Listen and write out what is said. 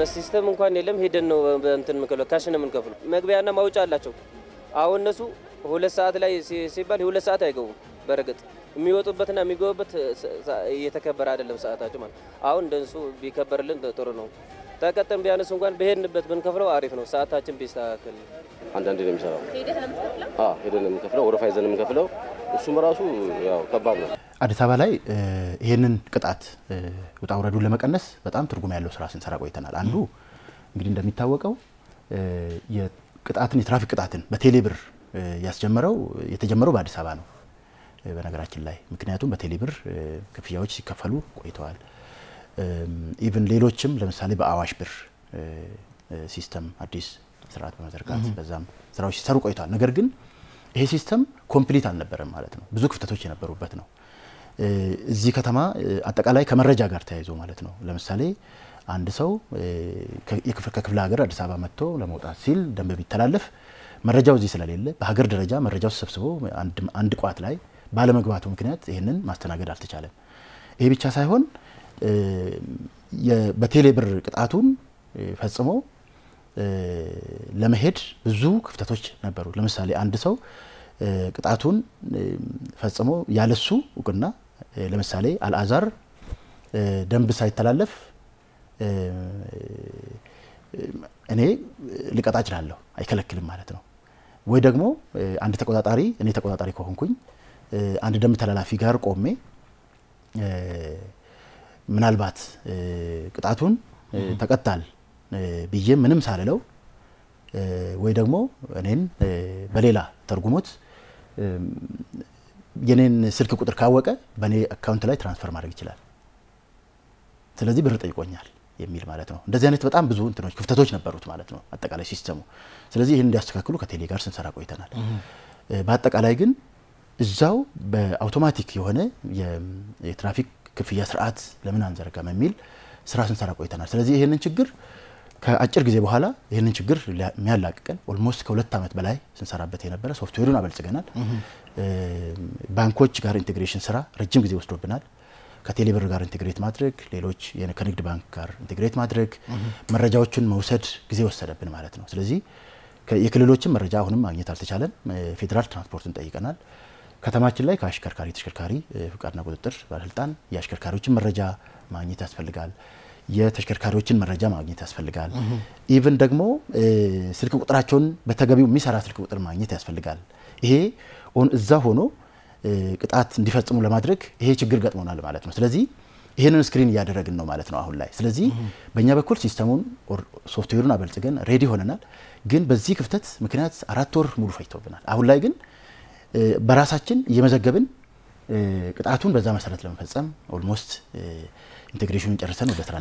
በሲስተም እንኳን የለም ሄደን ነው እንትን ምንከፍለው ካሽ ነው ምንከፍለው መግቢያና ማውጫ አላቸው አሁን እነሱ 2 ሰዓት ላይ ሲባል 2 ሰዓት አይገቡም በረገጥ የሚወጡበትና የሚገቡበት እየተከበረ አይደለም ሰዓታቸው ማለት አሁን እንደሱ ቢከበርልን ጥሩ ነው ተቀጠም ቢያነስ እንኳን በሄድንበት ብንከፍለው አሪፍ ነው ሰዓታችን ቢስተካከል አንዳንዴ ነው የሚሰራው ሄደን የምንከፍለው ወረፋ ይዘን የምንከፍለው እሱም ራሱ ያው ከባድ ነው አዲስ አበባ ላይ ይሄንን ቅጣት ወጣ ወረዱን ለመቀነስ በጣም ትርጉም ያለው ስራ ስንሰራ ቆይተናል አንዱ እንግዲህ እንደሚታወቀው የቅጣትን የትራፊክ ቅጣትን በቴሌብር የተጀመረው በአዲስ አበባ ነው በነገራችን ላይ ምክንያቱም በቴሌብር ክፍያዎች ሲከፈሉ ቆይተዋል ኢቭን ሌሎችም ለምሳሌ በአዋሽ ብር ሲስተም አዲስ ስርዓት በመዘርጋት በዛም ስራዎች ሲሰሩ ቆይተዋል ነገር ግን ይሄ ሲስተም ኮምፕሊት አልነበረም ማለት ነው ብዙ ክፍተቶች የነበሩበት ነው እዚህ ከተማ አጠቃላይ ከመረጃ ጋር ተያይዞ ማለት ነው ለምሳሌ አንድ ሰው ከክፍለ ሀገር አዲስ አበባ መጥቶ ለመውጣት ሲል ደንብ ቢተላለፍ መረጃው እዚህ ስለሌለ በሀገር ደረጃ መረጃው ተሰብስቦ አንድ ቋት ላይ ባለመግባቱ ምክንያት ይሄንን ማስተናገድ አልተቻለም ይሄ ብቻ ሳይሆን በቴሌብር ቅጣቱን ፈጽሞ ለመሄድ ብዙ ክፍተቶች ነበሩ ለምሳሌ አንድ ሰው ቅጣቱን ፈጽሞ ያለሱ እውቅና ለምሳሌ አልአዛር ደንብ ሳይተላለፍ እኔ ልቀጣ እችላለሁ አይከለክልም ማለት ነው ወይ ደግሞ አንድ ተቆጣጣሪ እኔ ተቆጣጣሪ ከሆንኩኝ አንድ ደንብ ተላላፊ ጋር ቆሜ ምናልባት ቅጣቱን ተቀጣል ብዬ ምንም ሳልለው ወይ ደግሞ እኔን በሌላ ተርጉሞት የኔን ስልክ ቁጥር ካወቀ በኔ አካውንት ላይ ትራንስፈር ማድረግ ይችላል ስለዚህ ብር ጠይቆኛል የሚል ማለት ነው እንደዚህ አይነት በጣም ብዙ እንትኖች ክፍተቶች ነበሩት ማለት ነው አጠቃላይ ሲስተሙ ስለዚህ ይሄን እንዲያስተካክሉ ከቴሌ ጋር ስንሰራ ቆይተናል በአጠቃላይ ግን እዛው በአውቶማቲክ የሆነ የትራፊክ ክፍያ ስርዓት ለምን አንዘርጋም የሚል ስራ ስንሰራ ቆይተናል ስለዚህ ይሄንን ችግር ከአጭር ጊዜ በኋላ ይሄንን ችግር የሚያላቅቀን ኦልሞስት ከ2 አመት በላይ ስንሰራበት የነበረ ሶፍትዌሩን አበልጽገናል ባንኮች ጋር ኢንቴግሬሽን ስራ ረጅም ጊዜ ወስዶብናል ከቴሌብር ጋር ኢንቴግሬት ማድረግ ሌሎች ከንግድ ባንክ ጋር ኢንቴግሬት ማድረግ መረጃዎችን መውሰድ ጊዜ ወሰደብን ማለት ነው ስለዚህ የክልሎችን መረጃ አሁንም ማግኘት አልተቻለም ፌደራል ትራንስፖርትን ጠይቀናል ከተማችን ላይ ከአሽከርካሪ ተሽከርካሪ ፍቃድና ቁጥጥር ባለስልጣን የአሽከርካሪዎችን መረጃ ማግኘት ያስፈልጋል የተሽከርካሪዎችን መረጃ ማግኘት ያስፈልጋል ኢቭን ደግሞ ስልክ ቁጥራቸውን በተገቢው የሚሰራ ስልክ ቁጥር ማግኘት ያስፈልጋል ይሄ እዛ ሆኖ ቅጣት እንዲፈጽሙ ለማድረግ ይሄ ችግር ገጥሞናል ማለት ነው ስለዚህ ይሄንን ስክሪን ያደረግን ነው ማለት ነው አሁን ላይ ስለዚህ በእኛ በኩል ሲስተሙን ሶፍትዌሩን አበልጽገን ሬዲ ሆነናል ግን በዚህ ክፍተት ምክንያት 4 ወር ሙሉ ፈጅቶብናል አሁን ላይ ግን በራሳችን እየመዘገብን ቅጣቱን በዛ መሰረት ለመፈጸም ኦልሞስት ኢንቴግሬሽኑን ጨርሰን ወደ ስራ